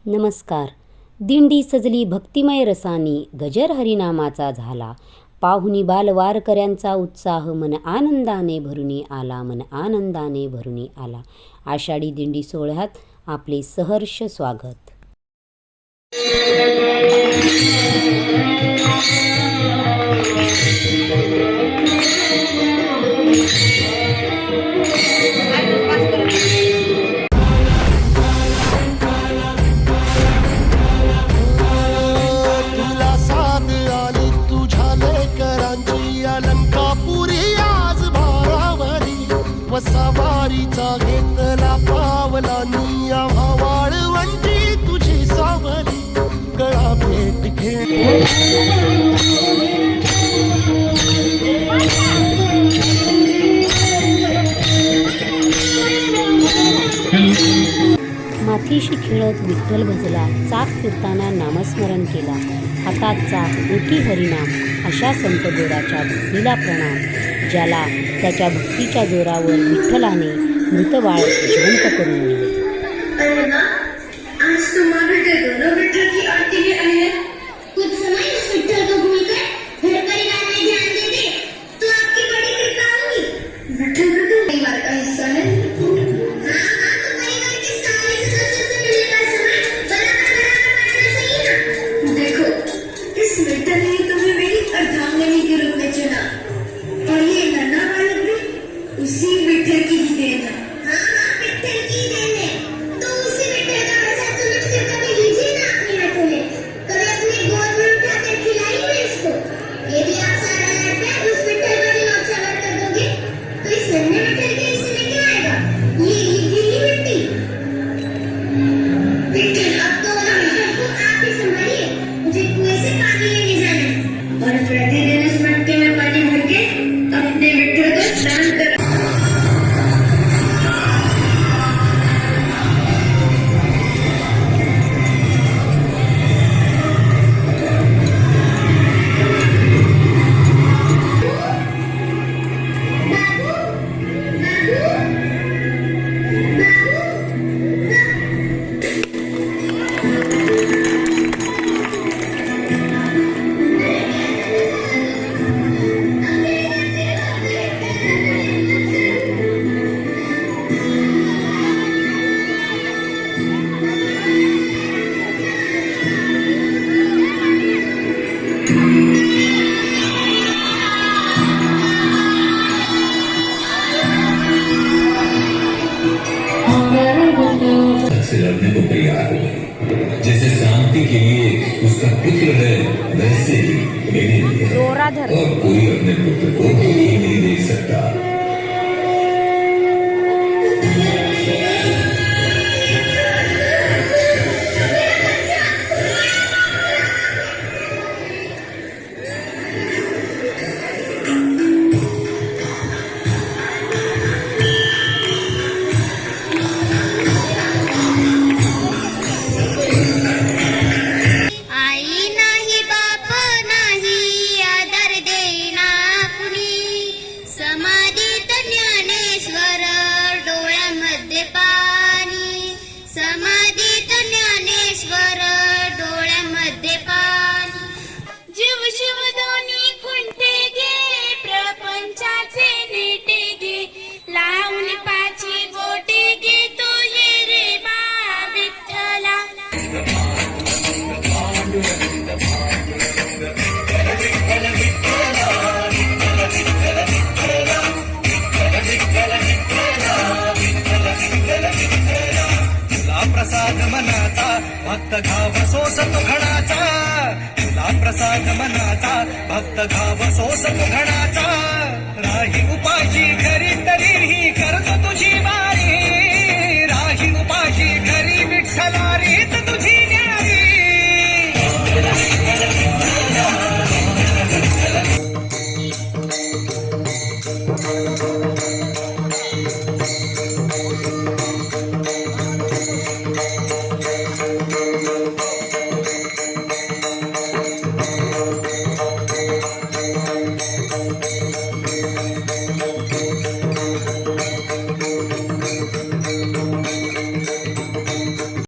नमस्कार. दिंडी सजली भक्तिमय रसानी, गजर हरिनामाचा झाला. पाहुणी बालवारकऱ्यांचा उत्साह मन आनंदाने भरुनी आला, मन आनंदाने भरुनी आला. आषाढी दिंडी सोहळ्यात आपले सहर्ष स्वागत. सवारीचा घेतला पावला निया वाळवंटी तुझी सावली गळा भेट घे. माथीशी खेळत विठ्ठल भजला, चाक फिरताना नामस्मरण केला. हातात चाक, ओठी हरिनाम, अशा संत गोराच्या भक्तीला प्रणाम. ज्याला त्याच्या भक्तीच्या जोरावर विठ्ठलाने मृतबाळ जिवंत करून दिले. आज तुम्हारे दोनों विठ्ठल की आरती में आए हैं. कुछ समय इस विठ्ठल को भूलकर घर परिवार में ध्यान देते तो आपकी बड़ी कृपा होगी. विठ्ठल तो परिवार का हिस्सा है. हाँ, तो परिवार के सारे सदस्यों से मिलने का समय बराबर सही ना. देखो, इस विठ्ठल ने तुम्हें मेरी अर्धांगिनी के रूप में चुना और ये नन्हा बालक भी उसी विठ्ठल की ही देन है. हाँ, विठ्ठल की देन है. तो उसी विठ्ठल का प्रसाद समझकर कभी लीजिए ना अपनी हाथों में. कभी अपने गोद में उठाकर खिलाइए इसको. यदि आप सारा प्यार उस विठ्ठल को भी न्यौछावर कर दोगे तो इस नन्हे विठ्ठल के हिस्से में क्या आएगा? ये गीली मिट्टी. विठ्ठल, अब तो विठ्ठल को आप ही संभालिए. मुझे कुएं से पानी लेने जाना है और प्रतिदिन इस मटके में पानी भर के अपने विठ्ठल को स्नान कर. से लड़ने को तैयार हो गई. जैसे शांति के लिए उसका पुत्र है, वैसे ही मेरे लिए. और कोई अपने पुत्र को दुखी नहीं देख सकता. प्रसाद मनाचा भक्त घाव सोस तो घणाचा. तुला प्रसाद मनाचा भक्त घाव सोस तो घणाचा. राही उपाशी घरी तरीही कर